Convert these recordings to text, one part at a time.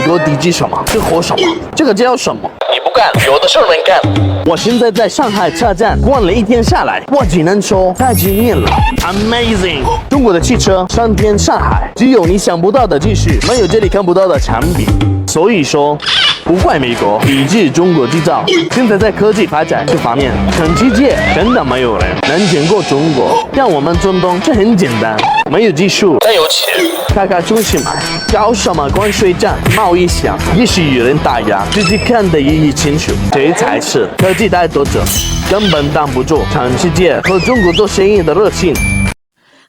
国地级什么？这活什么？这个叫什么？你不干，有的是人干。我现在在上海车站逛了一天下来，我只能说太惊艳了 ，Amazing！ 中国的汽车上天上海，只有你想不到的技术，没有这里看不到的产品。所以说，不怪美国，抵制中国制造。现在在科技发展这方面，全世界真的没有人能赢过中国。让我们中东，这很简单，没有技术，但有钱。开开出去买，搞什么关税战、贸易战，也许有人打压，自己看得一清楚，这才是科技带头者，根本挡不住全世界和中国做生意的热情。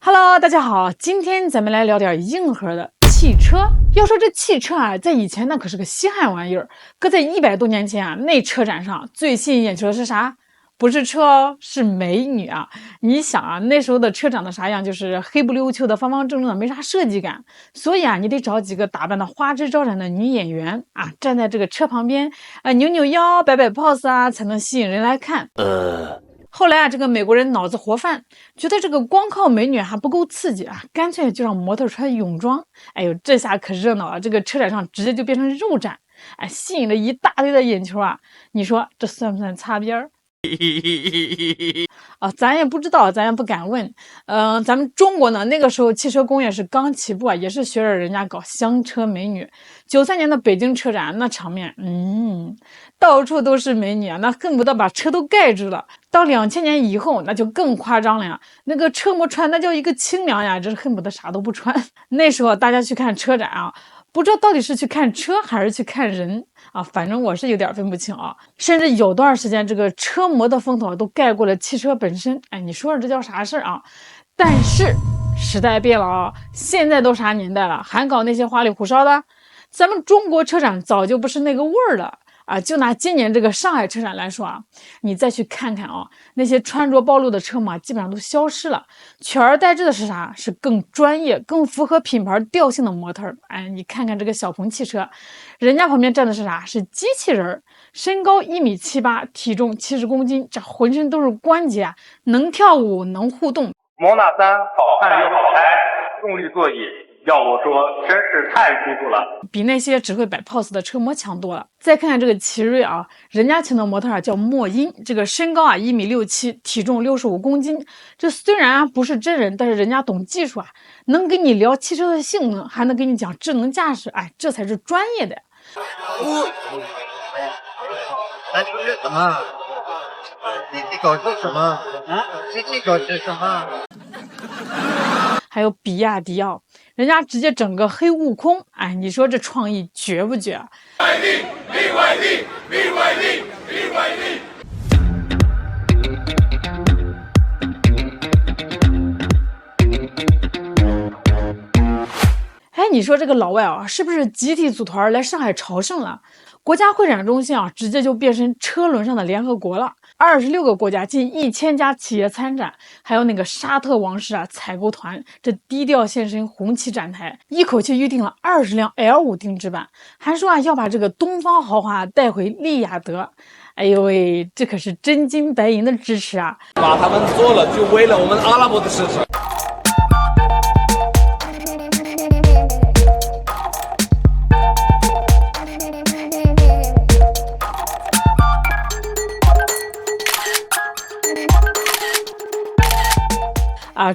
Hello， 大家好，今天咱们来聊点硬核的汽车。要说这汽车啊，在以前那可是个稀罕玩意儿，搁在100多年前啊，那车展上最吸引眼球的是啥？不是车哦，是美女啊！你想啊，那时候的车长得啥样？就是黑不溜秋的、方方正正的，没啥设计感。所以啊，你得找几个打扮的花枝招展的女演员啊，站在这个车旁边扭扭腰、摆摆 pose 啊，才能吸引人来看。后来啊，这个美国人脑子活泛，觉得这个光靠美女还不够刺激啊，干脆就让模特穿泳装。哎呦，这下可热闹了！这个车展上直接就变成肉展，哎，吸引了一大堆的眼球啊！你说这算不算擦边儿？咱也不知道，咱也不敢问。咱们中国呢，那个时候汽车工业是刚起步啊，也是学着人家搞香车美女。93年的北京车展那场面，到处都是美女啊，那恨不得把车都盖住了。到2000年以后，那就更夸张了呀，那个车模穿那叫一个清凉呀，这是恨不得啥都不穿。那时候大家去看车展啊，不知道到底是去看车还是去看人啊，反正我是有点分不清啊。甚至有段时间，这个车模的风头都盖过了汽车本身。哎，你说说这叫啥事儿啊？但是时代变了啊，现在都啥年代了，还搞那些花里胡哨的？咱们中国车展早就不是那个味儿了啊！就拿今年这个上海车展来说啊，你再去看看啊，那些穿着暴露的车模基本上都消失了，取而代之的是啥？是更专业、更符合品牌调性的模特。哎，你看看这个小鹏汽车，人家旁边站的是啥？是机器人，身高1.78米，体重70公斤，这浑身都是关节啊，能跳舞，能互动。摩纳3好看又好开，重力座椅。要我说，真是太舒服了，比那些只会摆 pose 的车模强多了。再看看这个奇瑞啊，人家请的模特叫莫音，这个身高啊1.67米，体重65公斤。这虽然啊不是真人，但是人家懂技术啊，能跟你聊汽车的性能，还能跟你讲智能驾驶，哎，这才是专业的。什么？机器狗是什么？啊？机器狗是什么？还有比亚迪啊，人家直接整个黑悟空，哎，你说这创意绝不绝BYD。哎，你说这个老外啊，是不是集体组团来上海朝圣了？国家会展中心啊，直接就变成车轮上的联合国了。26个国家，近1000家企业参展，还有那个沙特王室啊采购团，这低调现身红旗展台，一口气预定了20辆 L5 定制版，还说啊要把这个东方豪华带回利雅得。哎呦喂，这可是真金白银的支持啊！把他们做了，就为了我们阿拉伯的市场。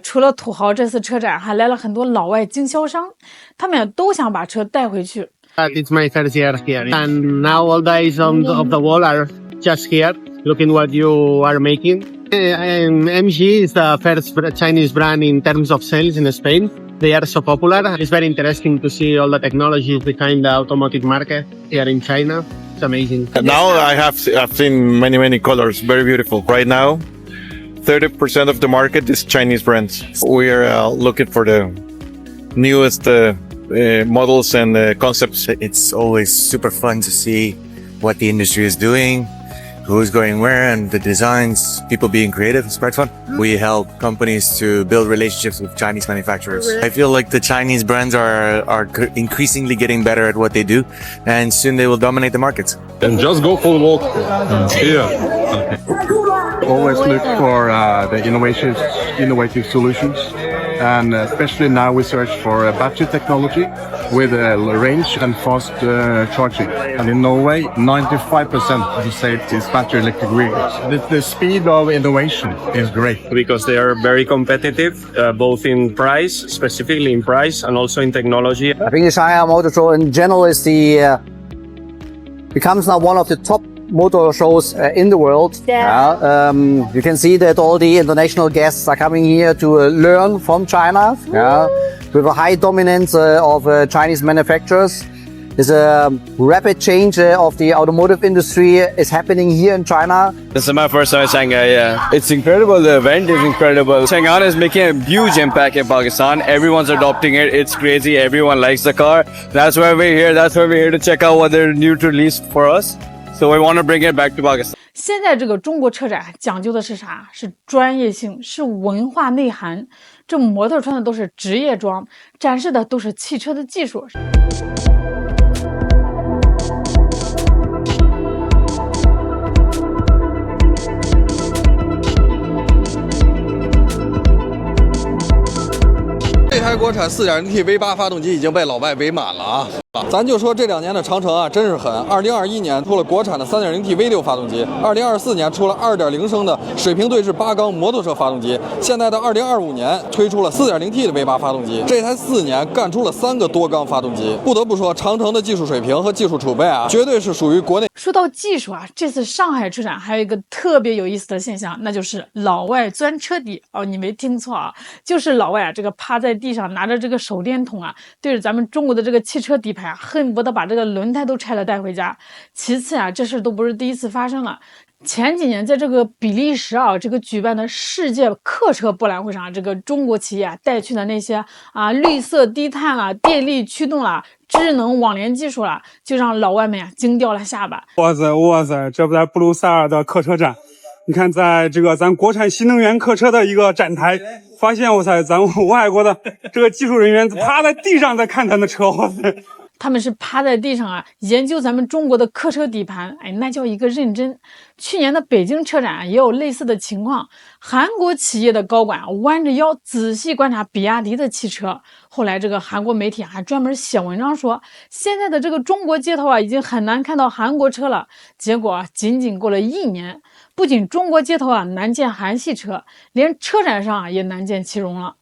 除了土豪，这次车展还来了很多老外经销商，他们都想把车带回去。It's my first year here, and now all the eyes of the world are just here, looking what you are making. MG is the first Chinese brand in terms of sales in Spain. They are so popular. It's very interesting to see all the technologies behind the automotive market here in China. It's amazing. And now I've seen many colors, very beautiful. Right now, 30% of the market is Chinese brands. We are looking for the newest models and concepts. It's always super fun to see what the industry is doing, who's going where, and the designs, people being creative. It's quite fun. We help companies to build relationships with Chinese manufacturers. I feel like the Chinese brands are increasingly getting better at what they do, and soon they will dominate the markets. And just go for a walk here. Okay. Always look for the innovative solutions and especially now we search for battery technology with range and fast charging. And in Norway, 95% of the sales is battery electric vehicles. The speed of innovation is great. Because they are very competitive, both in price, specifically in price, and also in technology. I think the Shanghai Motor Show in general is becomes now one of the top motor shows in the world. You can see that all the international guests are coming here to learn from China. With a high dominance of Chinese manufacturers. There's a rapid change of the automotive industry is happening here in China. This is my first time in Shanghai, yeah. It's incredible, the event is incredible. Shanghai is making a huge impact in Pakistan. Everyone's adopting it, it's crazy, everyone likes the car. That's why we're here, that's why we're here to check out what they're new to release for us. So we want to bring it back to Pakistan. 现在这个中国车展讲究的是啥？是专业性，是文化内涵。这模特穿的都是职业装，展示的都是汽车的技术。这台国产 4.0T V8 发动机已经被老外围满了啊！咱就说这2年的长城啊，真是狠。2021年出了国产的 3.0T V6 发动机，2024年出了2.0升的水平对置8缸摩托车发动机，现在到2025年推出了 4.0T 的 V8 发动机。这台4年干出了3个多缸发动机。不得不说，长城的技术水平和技术储备啊，绝对是属于国内。说到技术啊，这次上海车展还有一个特别有意思的现象，那就是老外钻车底哦，你没听错啊，就是老外啊，这个趴在地上拿着这个手电筒啊，对着咱们中国的这个汽车底盘啊，恨不得把这个轮胎都拆了带回家。其次啊，这事都不是第一次发生了。前几年在这个比利时啊，这个举办的世界客车博览会上，这个中国企业啊带去的那些绿色低碳啦、电力驱动啦、智能网联技术啦，就让老外们呀惊掉了下巴。哇塞，这不在布鲁塞尔的客车展，你看在这个咱国产新能源客车的一个展台，发现哇塞，咱外国的这个技术人员趴在地上在看咱的车，哇塞。他们是趴在地上啊，研究咱们中国的客车底盘，哎，那叫一个认真。去年的北京车展也有类似的情况，韩国企业的高管弯着腰仔细观察比亚迪的汽车。后来这个韩国媒体还专门写文章说，现在的这个中国街头啊，已经很难看到韩国车了。结果仅仅过了1年，不仅中国街头啊难见韩系车，连车展上也难见其容了。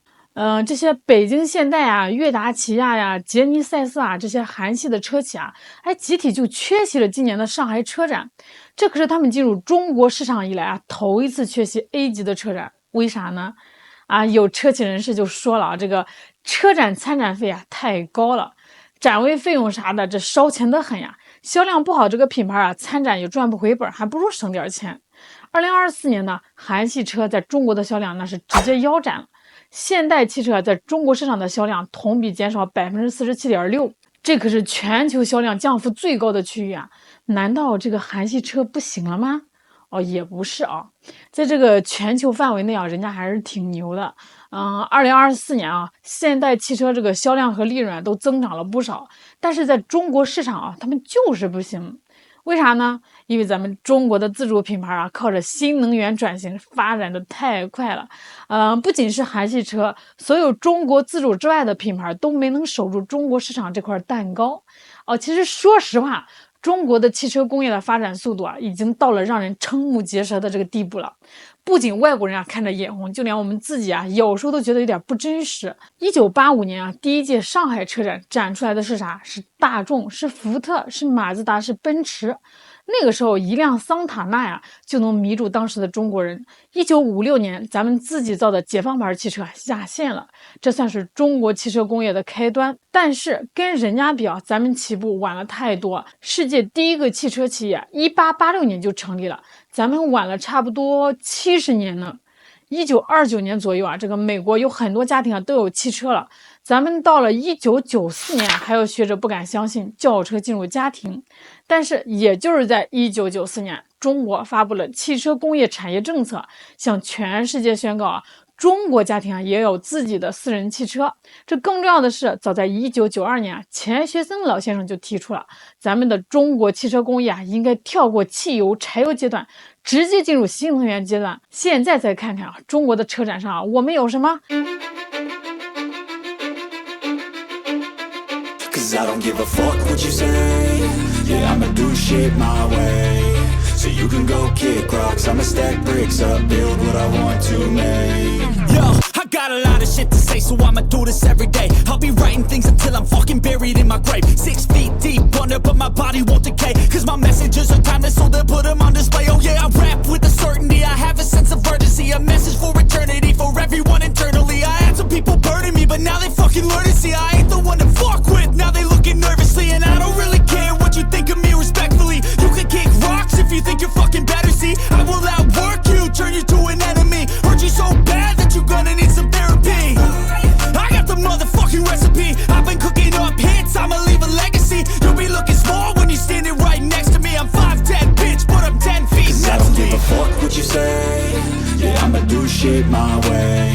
这些北京现代啊、悦达起亚呀、杰尼赛斯啊这些韩系的车企啊，还集体就缺席了今年的上海车展。这可是他们进入中国市场以来啊头一次缺席 A 级的车展，为啥呢？有车企人士就说了，这个车展参展费啊太高了，展位费用啥的这烧钱的很呀，销量不好，这个品牌啊参展也赚不回本，还不如省点钱。2024年呢，韩系车在中国的销量那是直接腰斩了。现代汽车在中国市场的销量同比减少 47.6%， 这可是全球销量降幅最高的区域啊！难道这个韩系车不行了吗？也不是啊，在这个全球范围内啊，人家还是挺牛的。2024年啊，现代汽车这个销量和利润都增长了不少，但是在中国市场啊，他们就是不行。为啥呢？因为咱们中国的自主品牌啊，靠着新能源转型发展的太快了。不仅是韩系车，所有中国自主之外的品牌都没能守住中国市场这块蛋糕。其实说实话，中国的汽车工业的发展速度啊，已经到了让人瞠目结舌的这个地步了。不仅外国人啊看着眼红，就连我们自己啊，有时候都觉得有点不真实。1985年啊，第一届上海车展展出来的是啥？是大众，是福特，是马自达，是奔驰。那个时候一辆桑塔纳呀就能迷住当时的中国人。1956年咱们自己造的解放牌汽车下线了，这算是中国汽车工业的开端。但是跟人家比啊，咱们起步晚了太多。世界第一个汽车企业1886年就成立了，咱们晚了差不多70年呢。1929年左右啊，这个美国有很多家庭啊都有汽车了。咱们到了1994年，还有学者不敢相信轿车进入家庭。但是也就是在1994年，中国发布了汽车工业产业政策，向全世界宣告啊，中国家庭啊也有自己的私人汽车。这更重要的是，早在1992年啊，钱学森老先生就提出了，咱们的中国汽车工业啊应该跳过汽油、柴油阶段，直接进入新能源阶段。现在再看看啊，中国的车展上啊，我们有什么？ Cause I don't give a fuck what you say. Yeah, I'ma do shit my way. So you can go kick rocks, I'ma stack bricks up, build what I want to make. Yo, I got a lot of shit to say, so I'ma do this every day. I'll be writing things until I'm fucking buried in my grave. 6 feet deep under, but my body won't decay. Cause my messages are timeless, so they'll put them on display. Oh yeah, I rap with a certainty, I have a sense of urgency. A message for eternity, for everyone internally. I had some people burning me, but now they fucking learn to see I ain't the one to fuck with, now they looking nervously. And I don't really care what you think of me respectfully. You can kick rocks if you think you're fucking better, see. I will outwork you, turn you to an enemy. Hurt you so bad that you're gonna need some therapy. I got the motherfucking recipe. I've been cooking up hits, I'ma leave a legacy. You'll be looking small when you're standing right next to me. I'm 5'10", bitch, but I'm 10 feet Cause I don't give a fuck what you say. Yeah, I'ma do shit my way.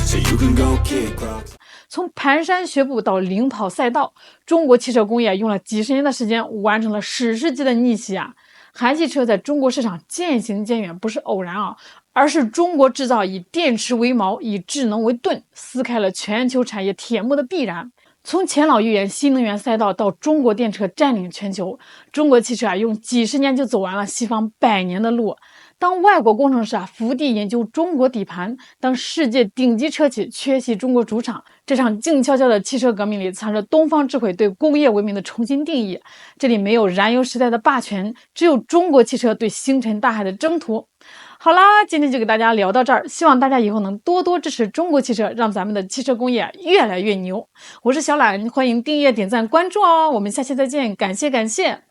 So you can go kick rocks. 从蹒跚学步到领跑赛道，中国汽车工业用了几十年的时间，完成了史诗级的逆袭啊！韩系车在中国市场渐行渐远，不是偶然啊，而是中国制造以电池为锚，以智能为盾，撕开了全球产业铁幕的必然。从前老预言新能源赛道到中国电车占领全球，中国汽车用几十年就走完了西方100年的路。当外国工程师伏地研究中国底盘，当世界顶级车企缺席中国主场，这场静悄悄的汽车革命里藏着东方智慧对工业文明的重新定义。这里没有燃油时代的霸权，只有中国汽车对星辰大海的征途。好啦，今天就给大家聊到这儿，希望大家以后能多多支持中国汽车，让咱们的汽车工业越来越牛。我是小懒，欢迎订阅、点赞、关注哦，我们下期再见，感谢。